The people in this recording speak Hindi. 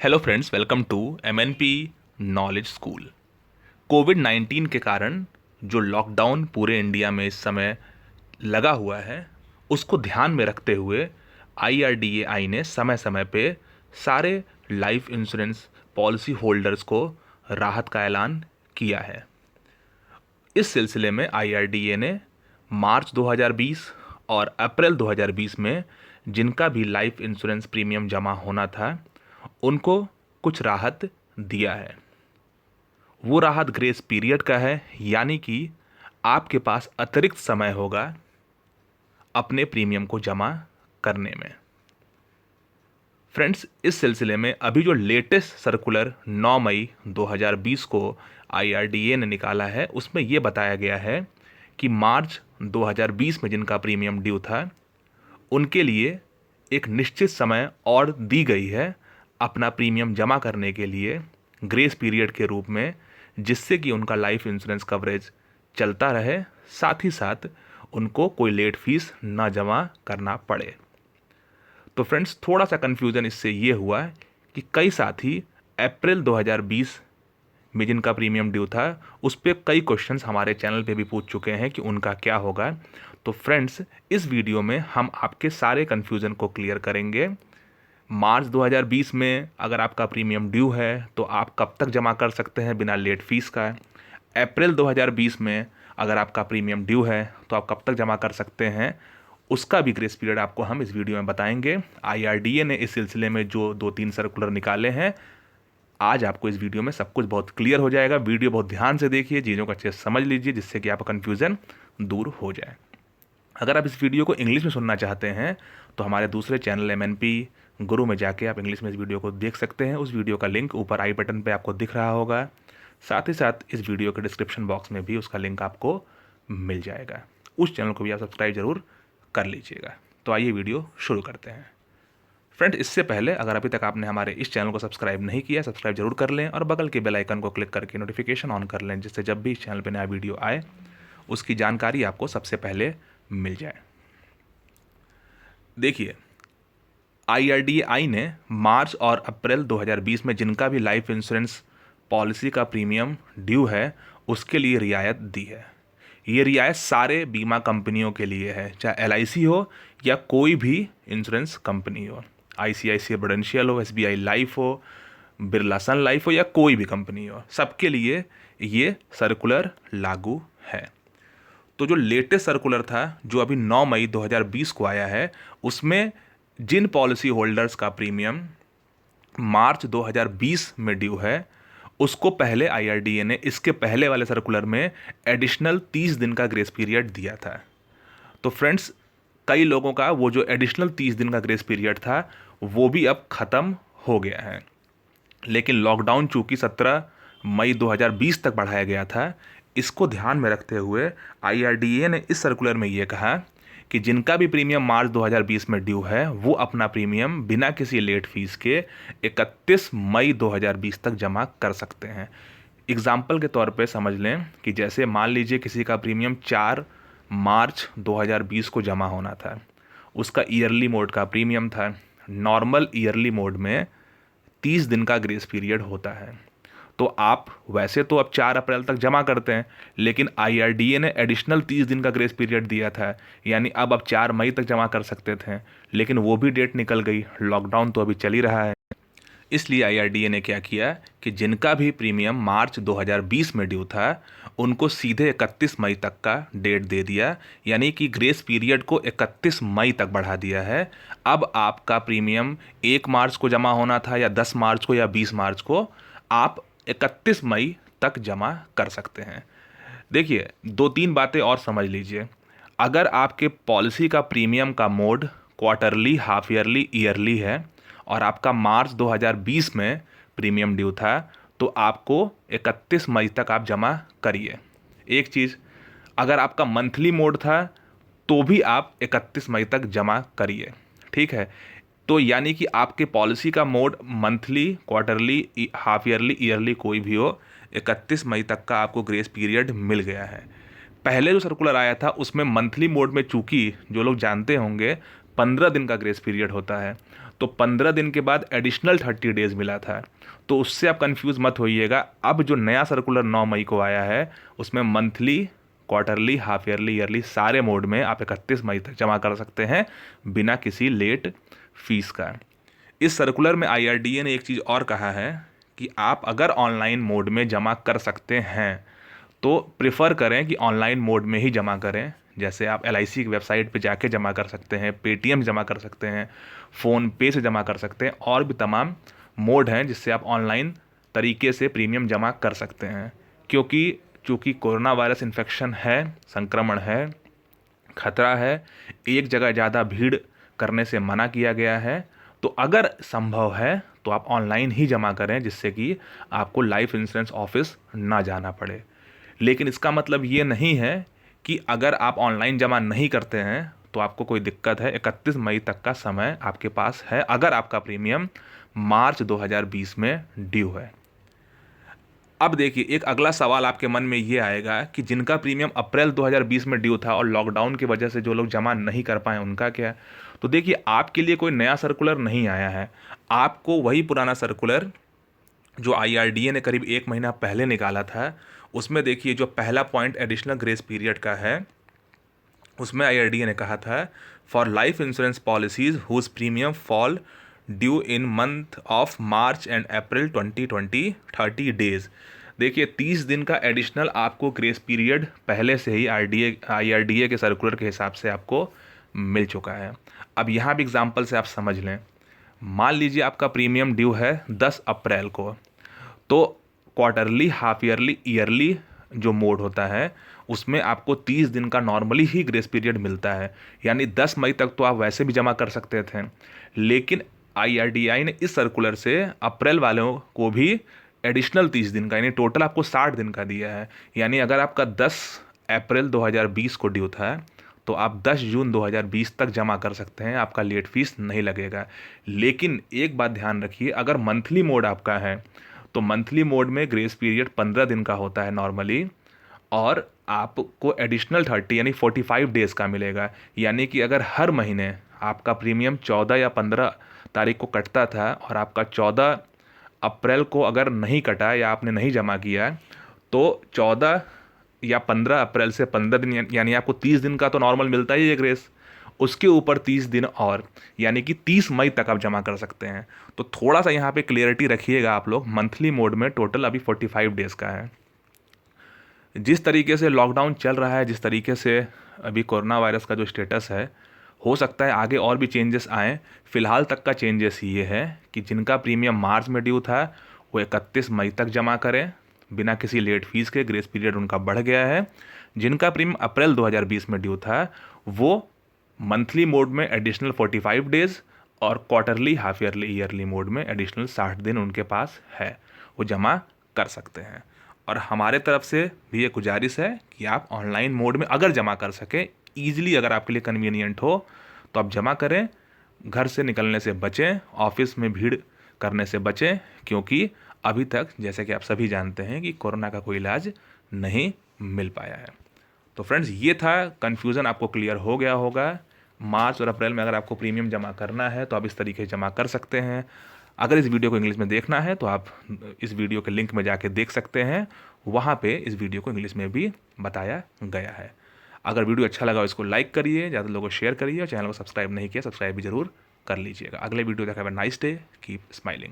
Hello friends, welcome to MNP knowledge school. कोविड-19 के कारण जो लॉकडाउन पूरे इंडिया में इस समय लगा हुआ है, उसको ध्यान में रखते हुए आईआरडीएआई ने समय समय पे सारे लाइफ इंश्योरेंस पॉलिसी होल्डर्स को राहत का ऐलान किया है। इस सिलसिले में आईआरडीए ने मार्च 2020 और अप्रैल 2020 में जिनका भी लाइफ इंश्योरेंस प्रीमियम जमा होना था, उनको कुछ राहत दिया है। वो राहत ग्रेस पीरियड का है, यानी कि आपके पास अतिरिक्त समय होगा अपने प्रीमियम को जमा करने में। फ्रेंड्स, इस सिलसिले में अभी जो लेटेस्ट सर्कुलर 9 मई 2020 को आईआरडीए ने निकाला है, उसमें ये बताया गया है कि मार्च 2020 में जिनका प्रीमियम ड्यू था, उनके लिए एक निश्चित समय और दी गई है अपना प्रीमियम जमा करने के लिए ग्रेस पीरियड के रूप में, जिससे कि उनका लाइफ इंश्योरेंस कवरेज चलता रहे, साथ ही साथ उनको कोई लेट फीस ना जमा करना पड़े। तो फ्रेंड्स, थोड़ा सा कन्फ्यूज़न इससे ये हुआ है कि कई साथी अप्रैल 2020 में जिनका प्रीमियम ड्यू था, उस पर कई क्वेश्चंस हमारे चैनल पे भी पूछ चुके हैं कि उनका क्या होगा। तो फ्रेंड्स, इस वीडियो में हम आपके सारे कन्फ्यूज़न को क्लियर करेंगे। मार्च 2020 में अगर आपका प्रीमियम ड्यू है तो आप कब तक जमा कर सकते हैं बिना लेट फीस का। अप्रैल 2020 में अगर आपका प्रीमियम ड्यू है तो आप कब तक जमा कर सकते हैं, उसका भी ग्रेस पीरियड आपको हम इस वीडियो में बताएंगे। आईआरडीए ने इस सिलसिले में जो 2-3 सर्कुलर निकाले हैं, आज आपको इस वीडियो में सब कुछ बहुत क्लियर हो जाएगा। वीडियो बहुत ध्यान से देखिए, चीज़ों को अच्छे से समझ लीजिए, जिससे कि आपका कन्फ्यूज़न दूर हो जाए। अगर आप इस वीडियो को इंग्लिश में सुनना चाहते हैं तो हमारे दूसरे चैनल एमएनपी गुरु में जाके आप इंग्लिश में इस वीडियो को देख सकते हैं। उस वीडियो का लिंक ऊपर आई बटन पे आपको दिख रहा होगा। साथ ही साथ इस वीडियो के डिस्क्रिप्शन बॉक्स में भी उसका लिंक आपको मिल जाएगा। उस चैनल को भी आप सब्सक्राइब जरूर कर लीजिएगा। तो आइए वीडियो शुरू करते हैं। फ्रेंड्स, इससे पहले अगर अभी तक आपने हमारे इस चैनल को सब्सक्राइब नहीं किया, सब्सक्राइब जरूर कर लें और बगल के बेल आइकन को क्लिक करके नोटिफिकेशन ऑन कर लें, जिससे जब भी इस चैनल पर नया वीडियो आए उसकी जानकारी आपको सबसे पहले मिल जाए। देखिए, आईआरडीएआई ने मार्च और अप्रैल 2020 में जिनका भी लाइफ इंश्योरेंस पॉलिसी का प्रीमियम ड्यू है, उसके लिए रियायत दी है। ये रियायत सारे बीमा कंपनियों के लिए है, चाहे एलआईसी हो या कोई भी इंश्योरेंस कंपनी हो, आईसीआईसीआई प्रूडेंशियल हो, एसबीआई लाइफ हो, बिरला सन लाइफ हो या कोई भी कंपनी हो, सबके लिए ये सर्कुलर लागू है। तो जो लेटेस्ट सर्कुलर था, जो अभी 9 मई 2020 को आया है, उसमें जिन पॉलिसी होल्डर्स का प्रीमियम मार्च 2020 में ड्यू है, उसको पहले आईआरडीए ने इसके पहले वाले सर्कुलर में एडिशनल 30 दिन का ग्रेस पीरियड दिया था। तो फ्रेंड्स, कई लोगों का वो जो एडिशनल 30 दिन का ग्रेस पीरियड था, वो भी अब ख़त्म हो गया है। लेकिन लॉकडाउन चूंकि 17 मई 2020 तक बढ़ाया गया था, इसको ध्यान में रखते हुए आईआरडीए ने इस सर्कुलर में ये कहा कि जिनका भी प्रीमियम मार्च 2020 में ड्यू है, वो अपना प्रीमियम बिना किसी लेट फीस के 31 मई 2020 तक जमा कर सकते हैं। एग्जाम्पल के तौर पे समझ लें कि जैसे मान लीजिए किसी का प्रीमियम 4 मार्च 2020 को जमा होना था, उसका ईयरली मोड का प्रीमियम था। नॉर्मल ईयरली मोड में 30 दिन का ग्रेस पीरियड होता है। तो आप वैसे तो अब 4 अप्रैल तक जमा करते हैं, लेकिन आईआरडीए ने एडिशनल 30 दिन का ग्रेस पीरियड दिया था, यानी अब आप 4 मई तक जमा कर सकते थे, लेकिन वो भी डेट निकल गई। लॉकडाउन तो अभी चल ही रहा है। इसलिए आईआरडीए ने क्या किया कि जिनका भी प्रीमियम मार्च 2020 में ड्यू था, उनको सीधे 31 मई तक का डेट दे दिया, यानी कि ग्रेस पीरियड को 31 मई तक बढ़ा दिया है। अब आपका प्रीमियम 1 मार्च को जमा होना था या 10 मार्च को या 20 मार्च को, आप 31 मई तक जमा कर सकते हैं। देखिए, 2-3 बातें और समझ लीजिए। अगर आपके पॉलिसी का प्रीमियम का mode quarterly, half yearly, yearly है और आपका मार्च 2020 में प्रीमियम ड्यू था, तो आपको 31 मई तक आप जमा करिए। एक चीज़, अगर आपका मंथली मोड था तो भी आप 31 मई तक जमा करिए, ठीक है। तो यानी कि आपके पॉलिसी का mode monthly, quarterly, half yearly, yearly कोई भी हो, 31 मई तक का आपको ग्रेस पीरियड मिल गया है। पहले जो सर्कुलर आया था उसमें मंथली मोड में, चूंकि जो लोग जानते होंगे 15 दिन का ग्रेस पीरियड होता है, तो 15 दिन के बाद एडिशनल 30 डेज़ मिला था। तो उससे आप कंफ्यूज मत होइएगा। अब जो नया सर्कुलर 9 मई को आया है उसमें monthly, quarterly, half yearly, yearly सारे मोड में आप 31 मई तक जमा कर सकते हैं बिना किसी लेट फीस का। इस सर्कुलर में IRDA ने एक चीज़ और कहा है कि आप अगर ऑनलाइन मोड में जमा कर सकते हैं तो प्रेफर करें कि ऑनलाइन मोड में ही जमा करें। जैसे आप LIC की वेबसाइट पे जाके जमा कर सकते हैं, पेटीएम जमा कर सकते हैं, फ़ोन पे से जमा कर सकते हैं, और भी तमाम मोड हैं जिससे आप ऑनलाइन तरीके से प्रीमियम जमा कर सकते हैं। क्योंकि चूँकि कोरोना वायरस इन्फेक्शन है, संक्रमण है, खतरा है, एक जगह ज़्यादा भीड़ करने से मना किया गया है। तो अगर संभव है तो आप ऑनलाइन ही जमा करें जिससे कि आपको लाइफ इंश्योरेंस ऑफिस ना जाना पड़े। लेकिन इसका मतलब ये नहीं है कि अगर आप ऑनलाइन जमा नहीं करते हैं तो आपको कोई दिक्कत है। 31 मई तक का समय आपके पास है अगर आपका प्रीमियम मार्च 2020 में ड्यू है। अब देखिए, एक अगला सवाल आपके मन में ये आएगा कि जिनका प्रीमियम अप्रैल 2020 में ड्यू था और लॉकडाउन की वजह से जो लोग जमा नहीं कर पाए उनका क्या? तो देखिए, आपके लिए कोई नया सर्कुलर नहीं आया है। आपको वही पुराना सर्कुलर जो IRDA ने करीब 1 महीना पहले निकाला था, उसमें देखिए जो पहला पॉइंट एडिशनल ग्रेस पीरियड का है, उसमें IRDA ने कहा था for life insurance policies whose premium fall due in month of March and April 2020 30 days. देखिए 30 दिन का एडिशनल आपको ग्रेस पीरियड पहले से ही IRDA के सर्कुलर के हिसाब से आपको मिल चुका है। अब यहाँ भी एग्जांपल से आप समझ लें। मान लीजिए आपका प्रीमियम ड्यू है 10 अप्रैल को, तो क्वार्टरली, हाफ ईयरली, ईयरली जो मोड होता है उसमें आपको 30 दिन का नॉर्मली ही ग्रेस पीरियड मिलता है। यानी 10 मई तक तो आप वैसे भी जमा कर सकते थे, लेकिन IRDA ने इस सर्कुलर से अप्रैल वालों को भी एडिशनल 30 दिन का, यानी टोटल आपको 60 दिन का दिया है। यानी अगर आपका 10 अप्रैल 2020 को ड्यू था तो आप 10 जून 2020 तक जमा कर सकते हैं, आपका लेट फीस नहीं लगेगा। लेकिन एक बात ध्यान रखिए, अगर मंथली मोड आपका है तो मंथली मोड में ग्रेस पीरियड 15 दिन का होता है नॉर्मली, और आपको एडिशनल 30 यानी 45 डेज़ का मिलेगा। यानी कि अगर हर महीने आपका प्रीमियम 14 या 15 तारीख को कटता था और आपका 14 अप्रैल को अगर नहीं कटा या आपने नहीं जमा किया, तो 14 या 15 अप्रैल से 15 दिन, यानी आपको 30 दिन का तो नॉर्मल मिलता ही है ग्रेस, उसके ऊपर 30 दिन और, यानी कि 30 मई तक आप जमा कर सकते हैं। तो थोड़ा सा यहाँ पे क्लियरिटी रखिएगा आप लोग। मंथली मोड में टोटल अभी 45 डेज़ का है। जिस तरीके से लॉकडाउन चल रहा है, जिस तरीके से अभी कोरोना वायरस का जो स्टेटस है, हो सकता है आगे और भी चेंजेस आएँ। फ़िलहाल तक का चेंजेस ये है कि जिनका प्रीमियम मार्च में ड्यू था वो 31 मई तक जमा करें बिना किसी लेट फीस के, ग्रेस पीरियड उनका बढ़ गया है। जिनका प्रीमियम अप्रैल 2020 में ड्यू था वो मंथली मोड में एडिशनल 45 डेज़ और quarterly, half yearly, yearly mode में एडिशनल 60 दिन उनके पास है, वो जमा कर सकते हैं। और हमारे तरफ से भी ये गुजारिश है कि आप ऑनलाइन मोड में अगर जमा कर सकें ईजिली, अगर आपके लिए कन्वीनियंट हो तो आप जमा करें। घर से निकलने से बचें, ऑफिस में भीड़ करने से बचें, क्योंकि अभी तक जैसे कि आप सभी जानते हैं कि कोरोना का कोई इलाज नहीं मिल पाया है। तो फ्रेंड्स, ये था, कन्फ्यूज़न आपको क्लियर हो गया होगा। मार्च और अप्रैल में अगर आपको प्रीमियम जमा करना है तो आप इस तरीके से जमा कर सकते हैं। अगर इस वीडियो को इंग्लिश में देखना है तो आप इस वीडियो के लिंक में जाके देख सकते हैं, वहाँ पे इस वीडियो को इंग्लिश में भी बताया गया है। अगर वीडियो अच्छा लगा इसको लाइक करिए, ज़्यादा लोगों को शेयर करिए, और चैनल को सब्सक्राइब नहीं किया सब्सक्राइब भी जरूर कर लीजिएगा। अगले वीडियो देखा। Nice day, keep smiling.